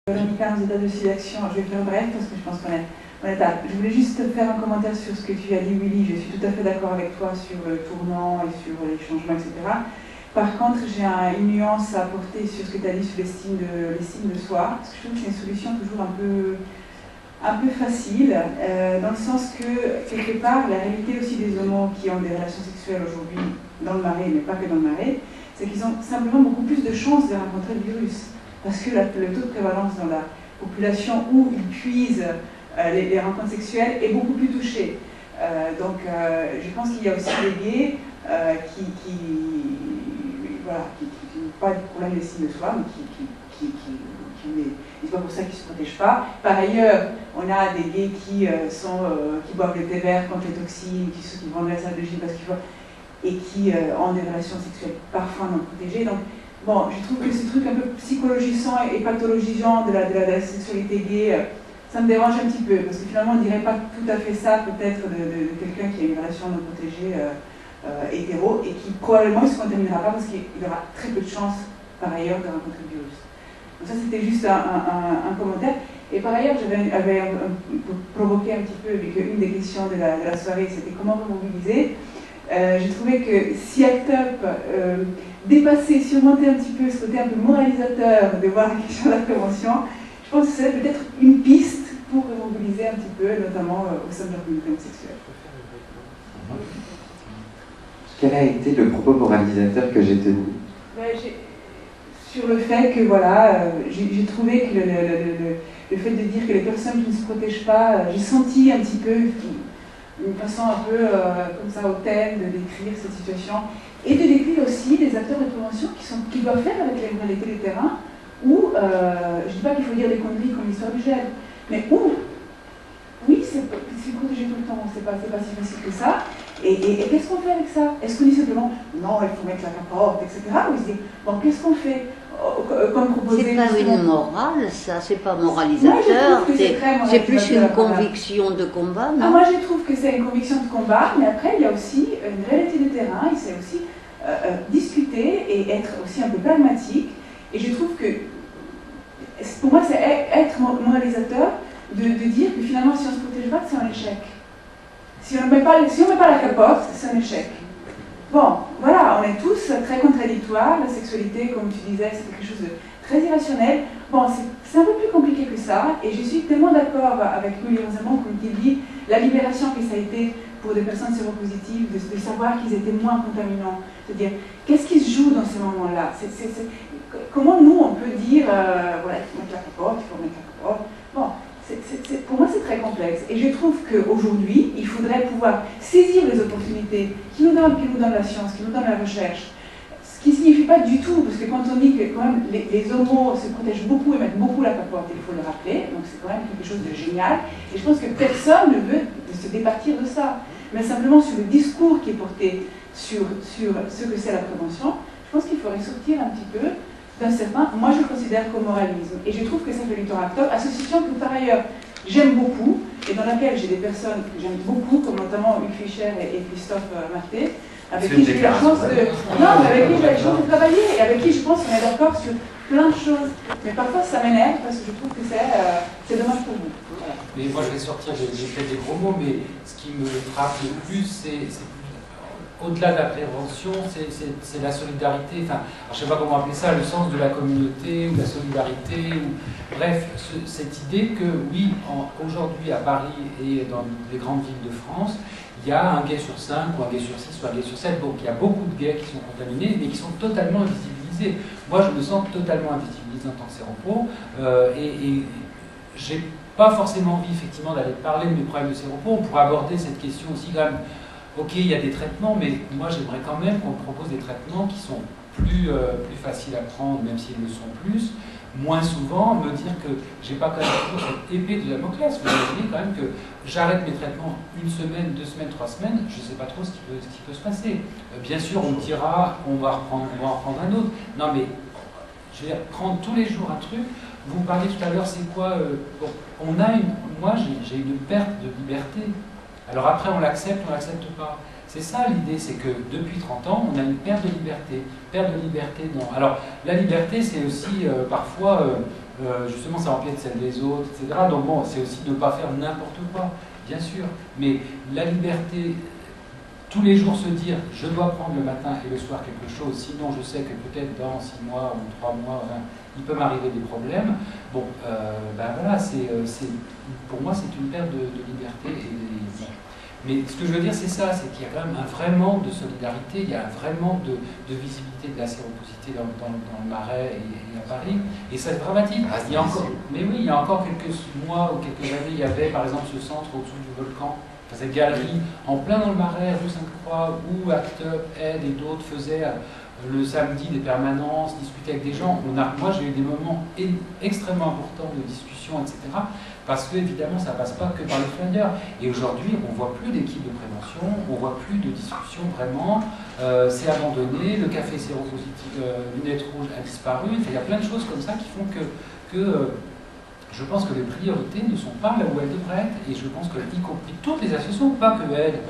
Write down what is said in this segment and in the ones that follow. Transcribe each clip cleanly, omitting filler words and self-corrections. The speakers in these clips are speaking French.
Véronica, nos états de d'action, je vais faire bref parce que je pense qu'on est tard. Je voulais juste faire un commentaire sur ce que tu as dit, Willy. Je suis tout à fait d'accord avec toi sur le tournant et sur les changements, etc. Par contre, j'ai une nuance à apporter sur ce que tu as dit sur l'estime de soi, parce que je trouve que c'est une solution toujours un peu facile, dans le sens que, quelque part, la réalité aussi des homos qui ont des relations sexuelles aujourd'hui dans le Marais, mais pas que dans le Marais, c'est qu'ils ont simplement beaucoup plus de chances de rencontrer le virus. Parce que le taux de prévalence dans la population où ils puisent les rencontres sexuelles est beaucoup plus touché. Donc je pense qu'il y a aussi des gays qui n'ont pas de problème d'estime de soi, mais c'est pas pour ça qu'ils ne se protègent pas. Par ailleurs, on a des gays qui boivent le thé vert contre les toxines, qui vont dans la salle de gym parce qu'ils voient, et qui ont des relations sexuelles parfois non protégées. Donc, bon, je trouve que ce truc un peu psychologisant et pathologisant de la sexualité gay, ça me dérange un petit peu, parce que finalement, on ne dirait pas tout à fait ça, peut-être, de quelqu'un qui a une relation non protégée hétéro, et qui probablement ne se contaminera pas, parce qu'il aura très peu de chances, par ailleurs, de rencontrer le virus. Donc ça, c'était juste un commentaire. Et par ailleurs, j'avais provoqué un petit peu, avec une des questions de la soirée, c'était comment vous mobiliser. J'ai trouvé que si ACT UP dépassait, surmontait un petit peu ce côté un peu moralisateur de voir la question de la prévention, je pense que c'est peut-être une piste pour mobiliser un petit peu, notamment au sein de la communauté homosexuelle. Quel a été le propos moralisateur que j'ai tenu? Sur le fait que, voilà, j'ai trouvé que le fait de dire que les personnes qui ne se protègent pas, j'ai senti un petit peu une façon un peu comme ça hautaine de décrire cette situation et de décrire aussi les acteurs de prévention qui doivent faire avec les réalités du terrain où, je ne dis pas qu'il faut dire des conneries comme l'histoire du gel, mais où, oui, c'est protégé tout le temps, c'est pas si facile que ça, et qu'est-ce qu'on fait avec ça? Est-ce qu'on dit simplement, non, il faut mettre la capote, etc., ou il se dit, bon, qu'est-ce qu'on fait? Comme proposé, c'est pas une morale, ça, c'est pas moralisateur, c'est plus une conviction de combat. Non, moi je trouve que c'est une conviction de combat, mais après il y a aussi une réalité de terrain, il sait aussi discuter et être aussi un peu pragmatique, et je trouve que pour moi c'est être moralisateur de dire que finalement si on ne se protège pas, c'est un échec. Si on ne met pas la capote, c'est un échec. Bon, voilà, on est tous très contradictoires. La sexualité, comme tu disais, c'est quelque chose de très irrationnel. Bon, c'est un peu plus compliqué que ça, et je suis tellement d'accord avec Louis Rosamond, comme il dit, la libération que ça a été pour des personnes séropositives, de savoir qu'ils étaient moins contaminants. C'est-à-dire, qu'est-ce qui se joue dans ces moments-là? Comment nous, on peut dire, voilà, il faut mettre la capote, il faut mettre la capote. Bon, pour moi, c'est très complexe. Et je trouve qu'aujourd'hui, il faudrait pouvoir saisir les opportunités qui nous donnent la science, qui nous donnent la recherche. Ce qui ne signifie pas du tout, parce que quand on dit que quand même, les homos se protègent beaucoup et mettent beaucoup la capote, il faut le rappeler, donc c'est quand même quelque chose de génial. Et je pense que personne ne veut se départir de ça. Mais simplement sur le discours qui est porté sur ce que c'est la prévention, je pense qu'il faudrait sortir un petit peu d'un certain, moi je le considère comme moralisme. Et je trouve que ça fait du tort à tort, association que par ailleurs j'aime beaucoup, et dans laquelle j'ai des personnes que j'aime beaucoup, comme notamment Hugues Fischer et Christophe Marté, avec qui j'ai eu la chance de travailler, et avec qui je pense qu'on est d'accord sur plein de choses. Mais parfois ça m'énerve parce que je trouve que c'est dommage pour vous. Voilà. Mais moi je vais sortir, j'ai fait des gros mots, mais ce qui me frappe le plus, c'est au-delà de la prévention, c'est la solidarité, enfin, je ne sais pas comment appeler ça, le sens de la communauté, ou la solidarité, bref, cette idée que, oui, aujourd'hui à Paris et dans les grandes villes de France, il y a un gay sur 5, ou un gay sur 6, ou un gay sur 7, donc il y a beaucoup de gays qui sont contaminés, mais qui sont totalement invisibilisés. Moi, je me sens totalement invisibilisé en tant que séropos, et j'ai pas forcément envie, effectivement, d'aller parler de mes problèmes de séropos. On pourrait aborder cette question aussi quand même. Ok, il y a des traitements, mais moi j'aimerais quand même qu'on propose des traitements qui sont plus faciles à prendre, même s'ils le sont plus, moins souvent, me dire que j'ai pas quand même toujours cette épée de Damoclès. Vous imaginez quand même que j'arrête mes traitements 1 semaine, 2 semaines, 3 semaines, je ne sais pas trop ce qui peut se passer. Bien sûr, on me dira, on va en reprendre un autre. Non mais, je vais prendre tous les jours un truc. Vous me parliez tout à l'heure, c'est quoi moi j'ai une perte de liberté. Alors après, on l'accepte pas. C'est ça l'idée, c'est que depuis 30 ans, on a une perte de liberté. Perte de liberté, non. Alors, la liberté, c'est aussi parfois justement ça empiète celle des autres, etc. Donc bon, c'est aussi de ne pas faire n'importe quoi, bien sûr. Mais la liberté, tous les jours se dire je dois prendre le matin et le soir quelque chose, sinon je sais que peut-être dans 6 mois ou 3 mois, il peut m'arriver des problèmes. Bon, ben voilà, pour moi c'est une perte de liberté. Mais ce que je veux dire c'est ça, c'est qu'il y a quand même un vrai manque de solidarité, il y a un vrai manque de visibilité de la séroposité dans le Marais et à Paris, et c'est dramatique. Il y a encore, mais oui, il y a encore quelques mois ou quelques années, il y avait par exemple ce centre au-dessous du volcan, cette galerie en plein dans le Marais, rue Sainte-Croix, où ACT UP, Aide et d'autres faisaient le samedi des permanences, discuter avec des gens. Moi j'ai eu des moments extrêmement importants de discussion, etc. Parce que évidemment ça passe pas que par les flyers. Et aujourd'hui on voit plus d'équipe de prévention, on voit plus de discussion vraiment. C'est abandonné, le café séropositif, lunettes rouges a disparu. Enfin, il y a plein de choses comme ça qui font que je pense que les priorités ne sont pas là où elles devraient être. Et je pense que, y compris toutes les associations, pas que elles,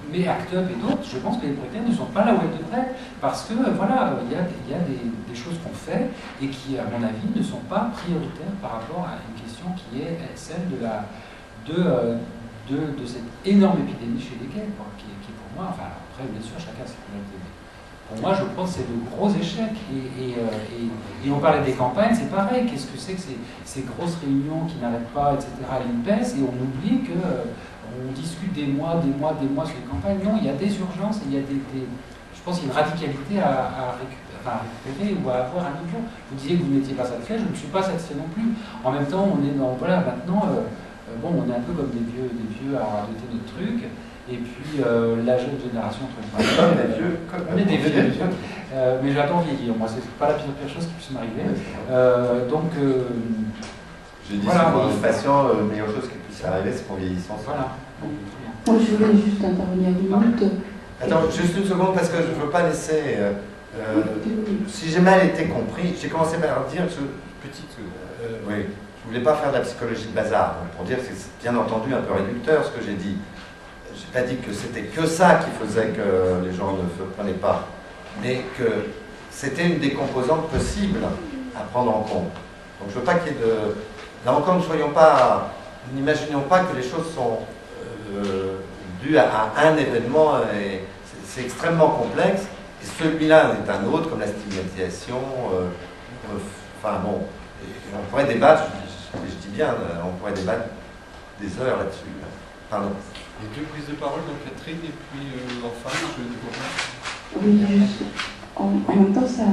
mais ACT UP et d'autres, je pense que les priorités ne sont pas là où elles devraient être. Parce que, voilà, il y a des choses qu'on fait et qui, à mon avis, ne sont pas prioritaires par rapport à une question qui est celle de cette énorme épidémie chez les gays, quoi, qui pour moi, enfin, après, bien sûr, chacun a ses priorités. Pour moi, je pense que c'est de gros échecs. Et on parlait des campagnes, c'est pareil. Qu'est-ce que c'est que ces grosses réunions qui n'arrêtent pas, etc., à l'INPES, et on oublie qu'on discute des mois sur les campagnes. Non, il y a des urgences, et il y a je pense qu'il y a une radicalité à récupérer ou à avoir à nouveau. Vous disiez que vous n'étiez pas satisfait, je ne suis pas satisfait non plus. En même temps, on est dans, voilà, maintenant, bon, on est un peu comme des vieux à radoter notre truc. Et puis la jeune génération entre les on est des vieux, mais j'attends vieillir. Moi, c'est pas la pire chose qui puisse m'arriver. Donc, j'ai dit voilà, souvent de patient, la meilleure chose qui puisse arriver, c'est qu'on vieillisse ensemble. Voilà. Moi, je voulais juste intervenir une minute. Attends, juste une seconde, parce que je ne veux pas laisser. Si j'ai mal été compris, j'ai commencé par dire que oui, je ne voulais pas faire de la psychologie de bazar. Donc pour dire que c'est bien entendu un peu réducteur ce que j'ai dit. Je n'ai pas dit que c'était que ça qui faisait que les gens ne prenaient pas, mais que c'était une des composantes possibles à prendre en compte. Donc je ne veux pas qu'il y ait de... Là encore, n'imaginons pas que les choses sont dues à un événement, et c'est extrêmement complexe, et celui-là est un autre, comme la stigmatisation, enfin bon, on pourrait débattre, je dis bien, on pourrait débattre des heures là-dessus. Pardon. Il y a 2 prises de parole, donc Catherine et puis enfin, je Oui, juste, en même temps, ça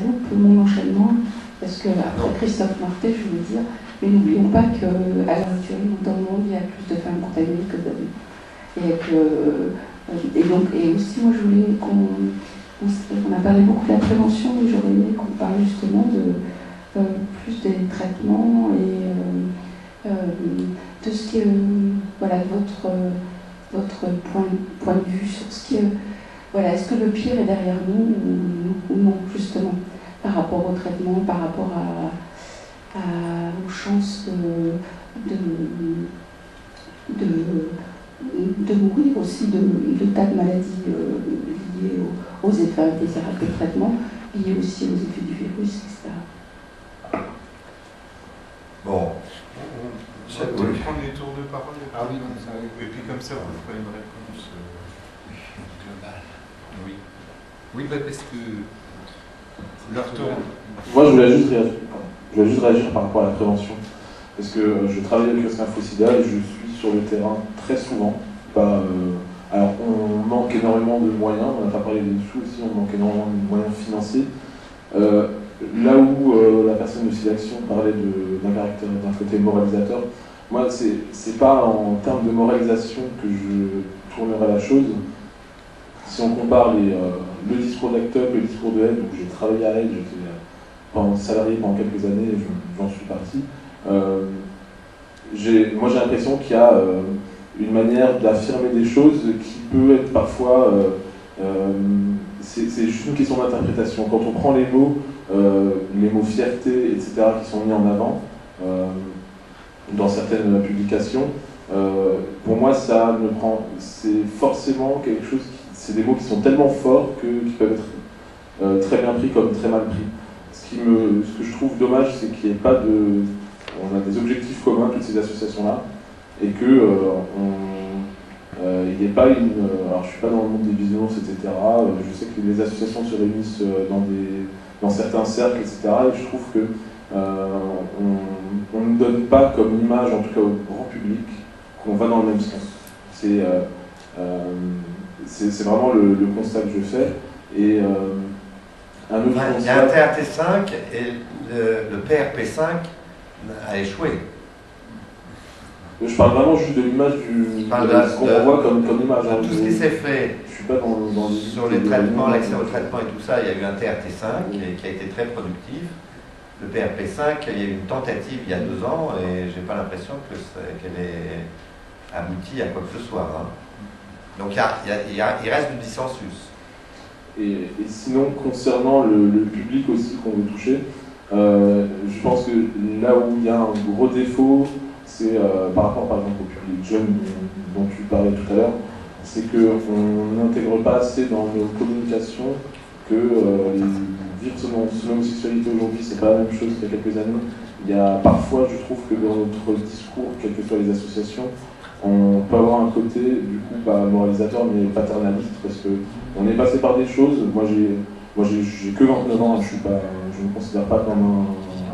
loupe mon enchaînement, parce que après Christophe Marté, je veux dire, mais n'oublions pas qu'à l'heure actuelle, dans le monde, il y a plus de femmes contaminées que d'hommes. Et aussi, moi, je voulais on a parlé beaucoup de la prévention, mais j'aurais aimé qu'on parle justement de plus des traitements et de ce qui est voilà, votre point de vue sur ce qui est, voilà, est-ce que le pire est derrière nous ou non, justement, par rapport au traitement, par rapport aux chances de mourir aussi de tas de maladies liées aux effets indésirables des traitements, liées aussi aux effets du virus, etc. Bon. Je vais peut-être prendre les tours de parole. Ah oui, non, ça, oui. Et puis comme ça, vous ferez une réponse globale. Oui. Oui, bah, parce que leur tour. Moi, je voulais juste réagir par rapport à la prévention. Parce que je travaille avec le Info-Sida et je suis sur le terrain très souvent. Alors, on manque énormément de moyens, on n'a pas parlé des sous aussi, on manque énormément de moyens financiers. Là où la personne de SIDAction parlait d'un caractère, d'un côté moralisateur, moi, c'est pas en termes de moralisation que je tournerai la chose. Si on compare le discours d'ACT UP et le discours de Aide, où j'ai travaillé à Aide, j'étais salarié pendant quelques années et j'en suis parti. Moi, j'ai l'impression qu'il y a une manière d'affirmer des choses qui peut être parfois... c'est juste une question d'interprétation. Quand on prend les mots fierté, etc., qui sont mis en avant dans certaines publications, pour moi, c'est forcément quelque chose c'est des mots qui sont tellement forts qu'ils peuvent être très bien pris comme très mal pris. Ce ce que je trouve dommage, c'est qu'il n'y ait pas de... On a des objectifs communs, toutes ces associations-là, et que il n'y ait pas une... alors je ne suis pas dans le monde des bisounours, etc. Je sais que les associations se réunissent dans certains cercles, etc. Et je trouve que on ne donne pas comme image, en tout cas au grand public, qu'on va dans le même sens. C'est vraiment le constat que je fais. Et un autre constat... Il y a un TRT5 et le PRP5 a échoué. Je parle vraiment juste de l'image ce qu'on voit comme image. Tout ce qui s'est fait je suis pas dans sur les traitements, l'accès au traitement et tout ça, il y a eu un TRT5 qui a été très productif. Le PRP5, il y a eu une tentative il y a 2 ans et j'ai pas l'impression qu'elle ait abouti à quoi que ce soit. Hein. Donc il reste du dissensus. Et sinon, concernant le public aussi qu'on veut toucher, je pense que là où il y a un gros défaut, c'est par rapport par exemple au public jeune dont tu parlais tout à l'heure, c'est qu'on n'intègre pas assez dans nos communications que vivre son homosexualité aujourd'hui, c'est pas la même chose qu'il y a quelques années. Il y a parfois, je trouve que dans notre discours, quelles que soient les associations, on peut avoir un côté, du coup, pas moralisateur, mais paternaliste, parce qu'on est passé par des choses. Moi, j'ai que 29 ans, je ne me considère pas comme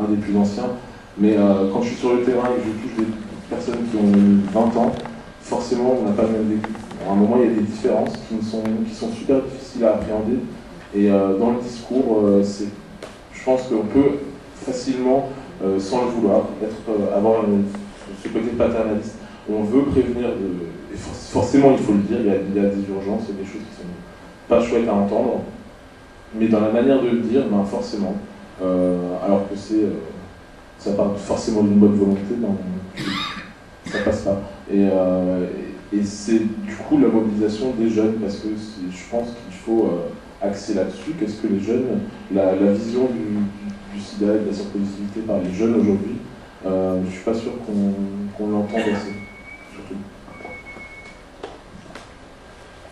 un des plus anciens, mais quand je suis sur le terrain et que je touche des personnes qui ont 20 ans, forcément, on n'a pas le même vécu. À un moment, il y a des différences qui sont super difficiles à appréhender. Et dans le discours, je pense qu'on peut facilement, sans le vouloir, avoir ce côté paternaliste. On veut prévenir, et forcément il faut le dire, il y a des urgences, il y a des choses qui sont pas chouettes à entendre, mais dans la manière de le dire, ben forcément, alors que ça part forcément d'une bonne volonté, ben, ça passe pas. Et c'est du coup la mobilisation des jeunes, parce que je pense qu'il faut axer là-dessus. Qu'est-ce que les jeunes, la vision du sida et de la surpositivité par les jeunes aujourd'hui, je suis pas sûr qu'on l'entende assez. Surtout.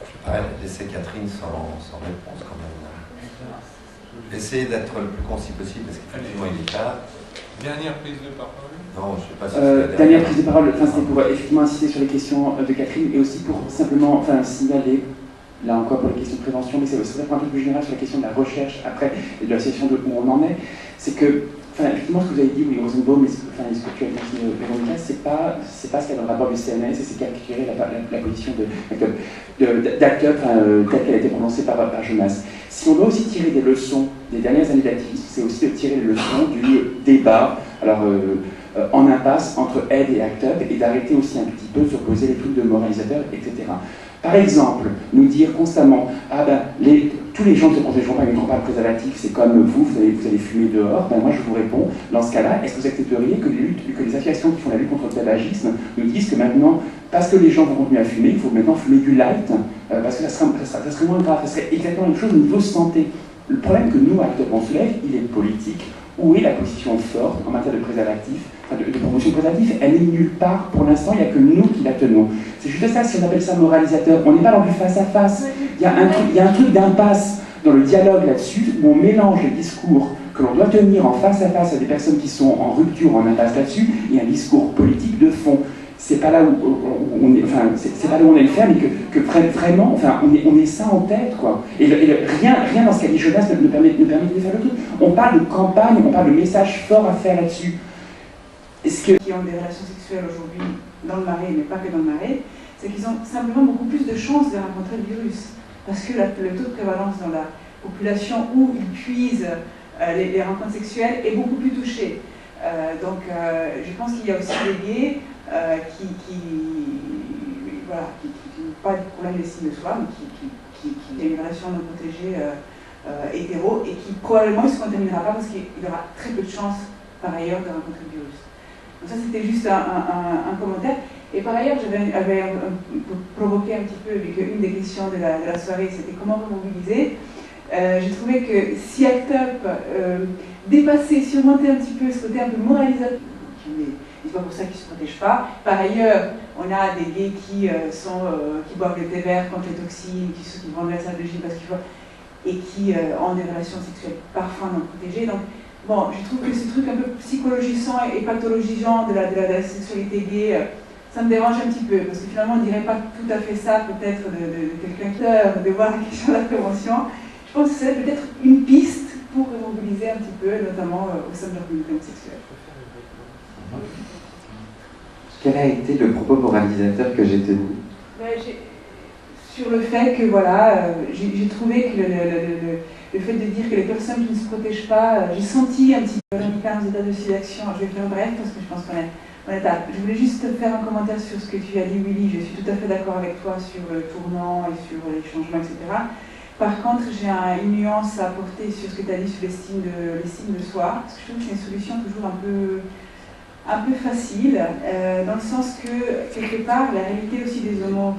Je vais laisser Catherine sans réponse quand même. Essayez d'être le plus concis possible parce qu'effectivement il est tard. Dernière prise de parole. Non, je ne sais pas si dernière prise de parole, c'était pour effectivement insister sur les questions de Catherine et aussi pour simplement signaler, là encore pour les questions de prévention, mais c'est pour un peu plus général sur la question de la recherche après et de la situation où on en est, c'est que effectivement, ce que vous avez dit, oui, Rosenbaum, ce que tu as continué, Véronica, c'est pas ce qu'il y a dans le rapport du CNS, et c'est caricaturer la position d'ACT UP telle qu'elle a été prononcée par Jonas. Si on doit aussi tirer des leçons des dernières années d'activisme, c'est aussi de tirer les leçons du débat, en impasse entre aide et ACT UP, et d'arrêter aussi un petit peu de s'opposer les trucs de moralisateurs, etc. Par exemple, nous dire constamment tous les gens ne se protégeront pas avec un pas préservatif, c'est comme vous allez fumer dehors. Moi je vous réponds, dans ce cas-là, est-ce que vous accepteriez que les associations qui font la lutte contre le tabagisme nous disent que maintenant, parce que les gens vont continuer à fumer, il faut maintenant fumer du light, parce que ça serait moins grave, ça serait exactement la même chose au niveau santé. Le problème que nous, ACT UP, on soulève, il est politique. Où est la position forte en matière de préservatif, de promotion de préservatif? Elle n'est nulle part pour l'instant, il n'y a que nous qui la tenons. C'est juste ça, si on appelle ça moralisateur. On n'est pas dans du face-à-face. Il y a un truc d'impasse dans le dialogue là-dessus, où on mélange les discours que l'on doit tenir en face-à-face à des personnes qui sont en rupture, en impasse là-dessus, et un discours politique de fond. C'est pas là où on est, c'est pas là où on est le faire, mais que vraiment, on est ça en tête, quoi. Et rien dans ce qu'a dit Jonas ne permet de faire le truc. On parle de campagne, on parle de messages forts à faire là-dessus. Qui ont des relations sexuelles aujourd'hui dans le Marais, mais pas que dans le Marais, c'est qu'ils ont simplement beaucoup plus de chances de rencontrer le virus. Parce que le taux de prévalence dans la population où ils puisent les rencontres sexuelles est beaucoup plus touché. Donc je pense qu'il y a aussi des gays qui n'ont pas de problème d'estime de soi, mais qui ont une relation non protégée hétéro et qui probablement ne se contaminera pas parce qu'il y aura très peu de chances par ailleurs de rencontrer le virus. Donc ça c'était juste un commentaire. Et par ailleurs, j'avais provoqué un petit peu, vu qu'une des questions de la soirée c'était comment vous mobiliser. J'ai trouvé que si ACT UP dépassait, surmontait un petit peu ce côté un peu moralisateur, c'est pas pour ça qu'ils ne se protègent pas. Par ailleurs, on a des gays qui boivent le thé vert contre les toxines, qui vont dans la salle de gym parce qu'il faut, et qui ont des relations sexuelles parfois non protégées. Donc bon, je trouve que ce truc un peu psychologisant et pathologisant de la sexualité gay, ça me dérange un petit peu, parce que finalement on ne dirait pas tout à fait ça peut-être de quelqu'un qui a de voir la question de la prévention. Je pense que c'est peut-être une piste pour mobiliser un petit peu, notamment au sein de la communauté homosexuelle. Quel a été le propos moralisateur que j'ai tenu? Sur le fait que, voilà, j'ai trouvé que le fait de dire que les personnes qui ne se protègent pas, j'ai senti un petit peu dans différents états de sélection. Je vais faire bref parce que je pense qu'on est tard. Je voulais juste faire un commentaire sur ce que tu as dit, Willy. Je suis tout à fait d'accord avec toi sur le tournant et sur les changements, etc. Par contre, j'ai une nuance à apporter sur ce que tu as dit sur l'estime de soi, parce que je trouve que c'est une solution toujours un peu facile, dans le sens que, quelque part, la réalité aussi des homos